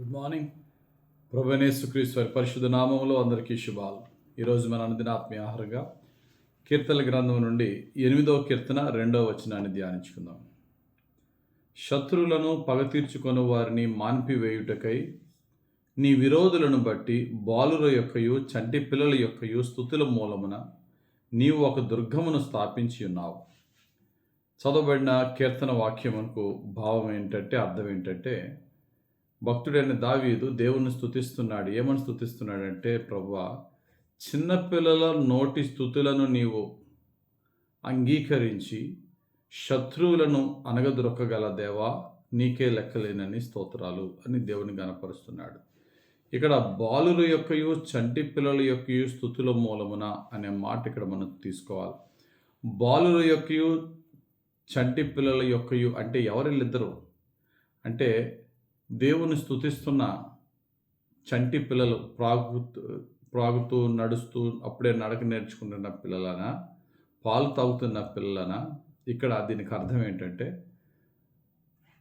Good morning. ప్రభువైన యేసుక్రీస్తు వారి పరిశుద్ధ నామములో అందరికీ శుభాలు. ఈరోజు మన అనుదిన ఆత్మీయ ఆహారంగా కీర్తనల గ్రంథం నుండి 8వ కీర్తన 2వ వచనాన్ని ధ్యానించుకుందాం. శత్రువులను పగ తీర్చుకొని వారిని మాన్పివేయుటకై నీ విరోధులను బట్టి బాలుర యొక్కయు చంటి పిల్లల యొక్కయు స్తుతుల మూలమున నీవు ఒక దుర్గమును స్థాపించి ఉన్నావు. చదవబడిన కీర్తన వాక్యమునకు భావం ఏంటంటే, అర్థం ఏంటంటే, భక్తుడైన దావీదు దేవుణ్ణి స్తుతిస్తున్నాడు. ఏమని స్తుతిస్తున్నాడంటే, ప్రభువా, చిన్నపిల్లల నోటి స్తుతులను నీవు అంగీకరించి శత్రువులను అనగదొరకగల దేవా, నీకే లెక్కలేనని స్తోత్రాలు అని దేవుని గనపరుస్తున్నాడు. ఇక్కడ బాలుల యొక్కయు చంటి పిల్లల యొక్కయు స్తుతుల మూలమున అనే మాట ఇక్కడ మనం తీసుకోవాలి. బాలుల యొక్కయు చంటి పిల్లల యొక్కయు అంటే ఎవరిద్దరు అంటే, దేవుని స్తుతిస్తున్న చంటి పిల్లలు, ప్రాగుతూ నడుస్తూ అప్పుడే నడక నేర్చుకుంటున్న పిల్లలనా, పాలు తాగుతున్న పిల్లలనా? ఇక్కడ దీనికి అర్థం ఏంటంటే,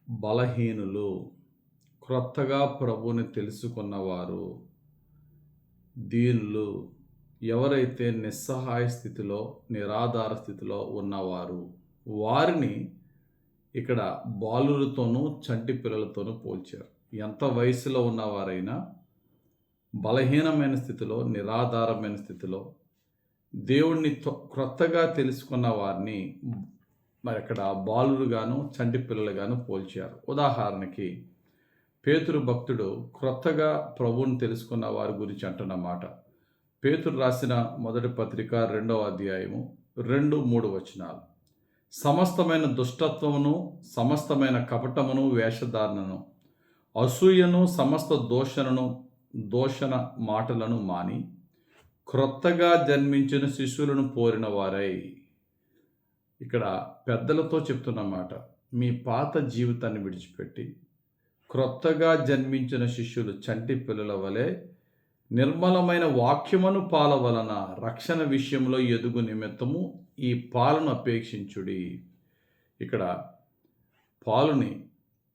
బలహీనులు, క్రొత్తగా ప్రభువుని తెలుసుకున్నవారు, దీనులు, ఎవరైతే నిస్సహాయ స్థితిలో నిరాధార స్థితిలో ఉన్నవారు, వారిని ఇక్కడ బాలులతోనూ చంటి పిల్లలతోనూ పోల్చారు. ఎంత వయసులో ఉన్నవారైనా బలహీనమైన స్థితిలో, నిరాధారమైన స్థితిలో దేవుణ్ణి క్రొత్తగా తెలుసుకున్న వారిని మరి అక్కడ బాలులుగాను చంటి పిల్లలుగాను పోల్చారు. ఉదాహరణకి పేతురు భక్తుడు క్రొత్తగా ప్రభువుని తెలుసుకున్న వారి గురించి అంటున్నమాట. పేతురు రాసిన మొదటి పత్రిక 2వ అధ్యాయము 2-3 వచనాలు. సమస్తమైన దుష్టత్వమును, సమస్తమైన కపటమును, వేషధారణను, అసూయను, సమస్త దోషణ మాటలను మాని క్రొత్తగా జన్మించిన శిశువులను పోరిన వారై. ఇక్కడ పెద్దలతో చెప్తున్నమాట. మీ పాత జీవితాన్ని విడిచిపెట్టి క్రొత్తగా జన్మించిన శిష్యులు చంటి పిల్లల వలె నిర్మలమైన వాక్యమును పాల వలన రక్షణ విషయంలో ఎదుగు నిమిత్తము ఈ పాలను అపేక్షించుడి. ఇక్కడ పాలుని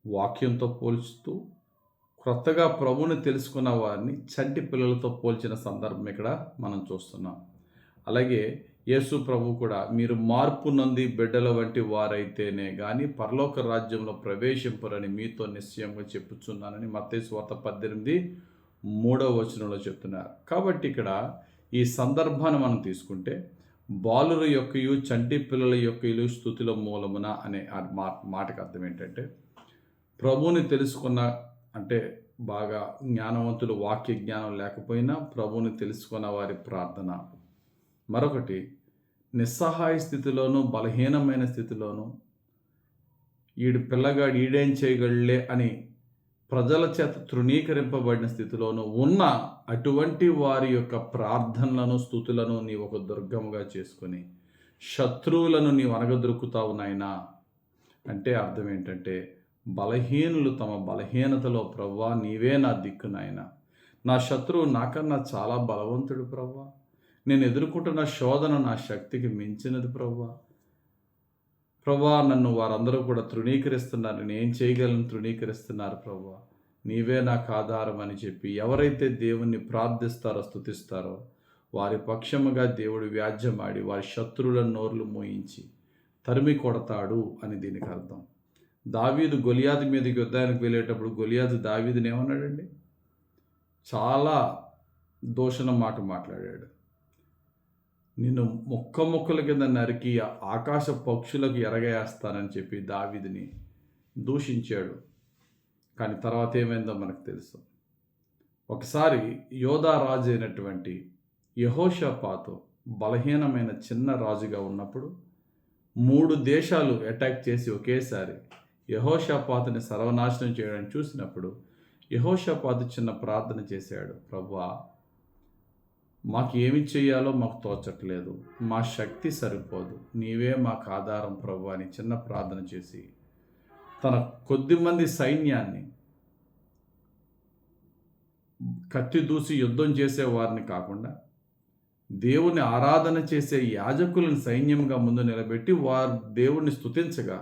వాక్యంతో పోల్చుతూ క్రొత్తగా ప్రభువుని తెలుసుకున్న వారిని చంటి పిల్లలతో పోల్చిన సందర్భం ఇక్కడ మనం చూస్తున్నాం. అలాగే యేసు ప్రభు కూడా, మీరు మార్పు నొంది బిడ్డల వంటి వారైతేనే కానీ పరలోక రాజ్యంలో ప్రవేశింపరని మీతో నిశ్చయంగా చెప్పుచున్నానని మత్తయి సువార్త 18:3వ వచనంలో చెప్తున్నారు. కాబట్టి ఇక్కడ ఈ సందర్భాన్ని మనం తీసుకుంటే, బాలుల యొక్కయు చంటి పిల్లల యొక్కయు స్తుతుల మూలమున అనే మాటకు అర్థం ఏంటంటే, ప్రభువుని తెలుసుకున్న అంటే బాగా జ్ఞానవంతులు, వాక్య జ్ఞానం లేకపోయినా ప్రభువుని తెలుసుకున్న వారి ప్రార్థన. మరొకటి, నిస్సహాయ స్థితిలోనూ బలహీనమైన స్థితిలోనూ పిల్లగాడు ఈడేం చేయగలలే అని ప్రజల చేత తృణీకరింపబడిన స్థితిలోనూ ఉన్న అటువంటి వారి యొక్క ప్రార్థనలను, స్తుతులను నీవు ఒక దుర్గముగా చేసుకొని శత్రువులను నీవు అనగదొరుకుతావు నాయనా. అంటే అర్థం ఏంటంటే, బలహీనులు తమ బలహీనతలో, ప్రవ్వా నీవే నా దిక్కు నాయనా, నా శత్రువు నాకన్నా చాలా బలవంతుడు ప్రవ్వా, నేను ఎదుర్కొంటున్న శోధన నా శక్తికి మించినది ప్రవ్వా, నన్ను వారందరూ కూడా తృణీకరిస్తున్నారు, నేను చేయగలను తృణీకరిస్తున్నారు ప్రవ్వా, నీవే నాకు ఆధారం అని చెప్పి ఎవరైతే దేవుణ్ణి ప్రార్థిస్తారో, స్తుతిస్తారో వారి పక్షముగా దేవుడు వ్యాజ్యమాడి వారి శత్రువుల నోర్లు మోయించి తరిమి కొడతాడు అని దీనికి అర్థం. దావీదు గొలియాతు మీదకి యుద్ధానికి వెళ్ళేటప్పుడు గొలియాతు దావీదుని ఏమన్నాడండి? చాలా దూషణ మాట మాట్లాడాడు. నిన్ను ముక్కల కింద నరికి ఆకాశ పక్షులకు ఎరగేస్తానని చెప్పి దావీదుని దూషించాడు. కానీ తర్వాత ఏమైందో మనకు తెలుసు. ఒకసారి యోధా రాజు అయినటువంటి యెహోషాపాతు బలహీనమైన చిన్న రాజుగా ఉన్నప్పుడు 3 దేశాలు అటాక్ చేసి ఒకేసారి యెహోషాపాతుని సర్వనాశనం చేయడానికి చూసినప్పుడు యెహోషాపాతు చిన్న ప్రార్థన చేశాడు. ప్రభువా, మాకు ఏమి చేయాలో మాకు తోచట్లేదు, మా శక్తి సరిపోదు, నీవే మాకు ఆధారం ప్రభు అని చిన్న ప్రార్థన చేసి తన కొద్దిమంది సైన్యాన్ని, కత్తి దూసి యుద్ధం చేసే వారిని కాకుండా దేవుని ఆరాధన చేసే యాజకులను సైన్యంగా ముందు నిలబెట్టి వారు దేవుణ్ణి స్తుతించగా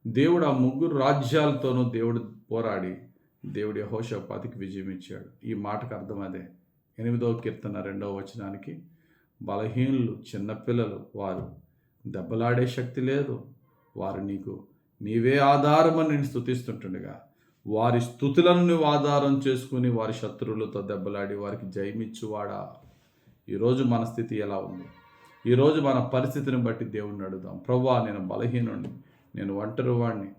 దేవుడు ఆ 3 రాజ్యాలతోనూ దేవుడు పోరాడి దేవుడు యెహోషాపాతుకి విజయం ఇచ్చాడు. ఈ మాటకు అర్థం అదే. 8వ కీర్తన 2వ వచనానికి, బలహీనులు, చిన్నపిల్లలు, వారు దెబ్బలాడే శక్తి లేదు, వారు నీవే ఆధారమని నేను స్తుతిస్తుంటుండగా, వారి స్తుతులను నువ్వు ఆధారం చేసుకుని వారి శత్రువులతో దెబ్బలాడి వారికి జయమిచ్చువాడా. ఈరోజు మన స్థితి ఎలా ఉంది? ఈరోజు మన పరిస్థితిని బట్టి దేవుణ్ణి అడుగుదాం. ప్రభువా, నేను బలహీనుడిని, నేను ఒంటరి వాడిని,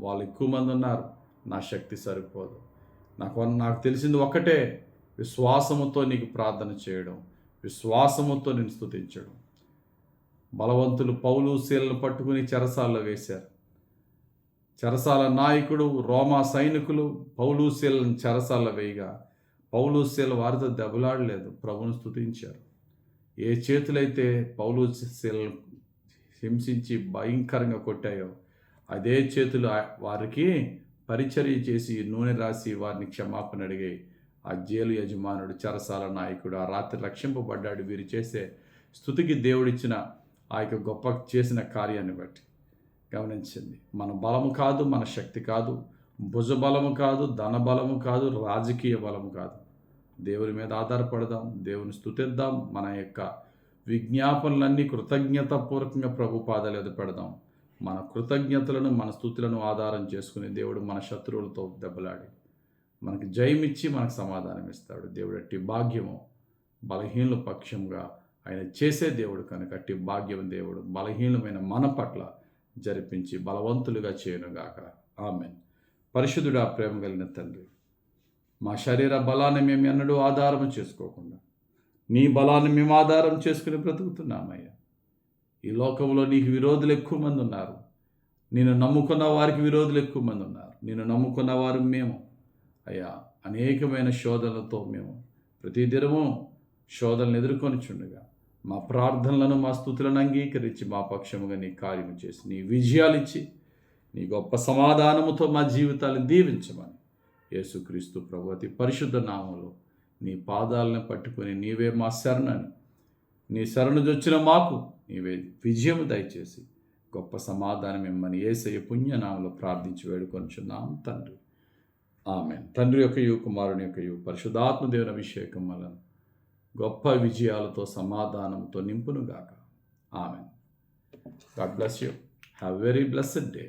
వాళ్ళు ఎక్కువ మంది ఉన్నారు, నా శక్తి సరిపోదు. నాకు తెలిసింది ఒక్కటే, విశ్వాసముతో నీకు ప్రార్థన చేయడం, విశ్వాసముతో నేను స్తుతించడం. బలవంతులు పౌలు శీలను పట్టుకుని చెరసాల్లో వేశారు. చెరసాల నాయకుడు, రోమా సైనికులు పౌలు శీలను చెరసాల వేయగా పౌలు శీల వారితో దెబ్బలాడలేదు, ప్రభువును స్తుతించారు. ఏ చేతులైతే పౌలు శీలను హింసించి భయంకరంగా కొట్టాయో అదే చేతులు వారికి పరిచర్య చేసి నూనె రాసి వారిని క్షమాపణ అడిగాయి. ఆ జైలు యజమానుడు, చెరసాల నాయకుడు ఆ రాత్రి రక్షింపబడ్డాడు. వీరు చేసే స్తుతికి దేవుడిచ్చిన ఆ యొక్క గొప్ప చేసిన కార్యాన్ని బట్టి. గమనించింది, మన బలము కాదు, మన శక్తి కాదు, భుజ బలము కాదు, ధన బలము కాదు, రాజకీయ బలము కాదు. దేవుని మీద ఆధారపడదాం, దేవుని స్తుతిద్దాం. మన యొక్క విజ్ఞాపనలన్నీ కృతజ్ఞతాపూర్వకంగా ప్రభు పాదాలు ఎదుట పెడదాం. మన కృతజ్ఞతలను, మన స్తుతులను ఆధారం చేసుకుని దేవుడు మన శత్రువులతో దెబ్బలాడి మనకు జయమిచ్చి మనకు సమాధానం ఇస్తాడు. దేవుడు అట్టి భాగ్యము బలహీనుల పక్షంగా ఆయన చేసే దేవుడు కనుక అట్టి భాగ్యం దేవుడు బలహీనమైన మన పట్ల జరిపించి బలవంతులుగా చేయనుగాక. ఆమేన్. పరిశుద్ధుడా, ప్రేమ కలిగిన తండ్రి, మా శరీర బలాన్ని మేము ఎన్నడూ ఆధారం చేసుకోకుండా నీ బలాన్ని మేము ఆధారం చేసుకుని బ్రతుకుతున్నామయ్యా. ఈ లోకంలో నీకు విరోధులు ఎక్కువ మంది ఉన్నారు. నేను నమ్ముకున్న వారికి విరోధులు ఎక్కువ మంది ఉన్నారు. నేను నమ్ముకున్న వారు మేము అయ్యా, అనేకమైన శోధనలతో మేము ప్రతిదినము శోధనలు ఎదుర్కొని చుండగా మా ప్రార్థనలను, మా స్తుతులను అంగీకరించి మా పక్షముగా నీ కార్యము చేసి నీ విజయాలు ఇచ్చి నీ గొప్ప సమాధానముతో మా జీవితాలను దీవించమని యేసుక్రీస్తు ప్రభు అతి పరిశుద్ధ నామములో నీ పాదాలను పట్టుకొని నీవే మా శరణని, నీ శరణు జొచ్చిన మాకు నీవే విజయము దయచేసి గొప్ప సమాధానం ఇమ్మని యేసయ్య పుణ్యనామములో ప్రార్థించి వేడుకొనుచున్నాం తండ్రి. ఆమేన్. తండ్రి యొక్కయు, కుమారుని యొక్కయు, పరిశుద్ధాత్మ దేవుని అభిషేకం వలన గొప్ప విజయాలతో సమాధానంతో నింపునుగాక. Amen. God bless you. Have very blessed day.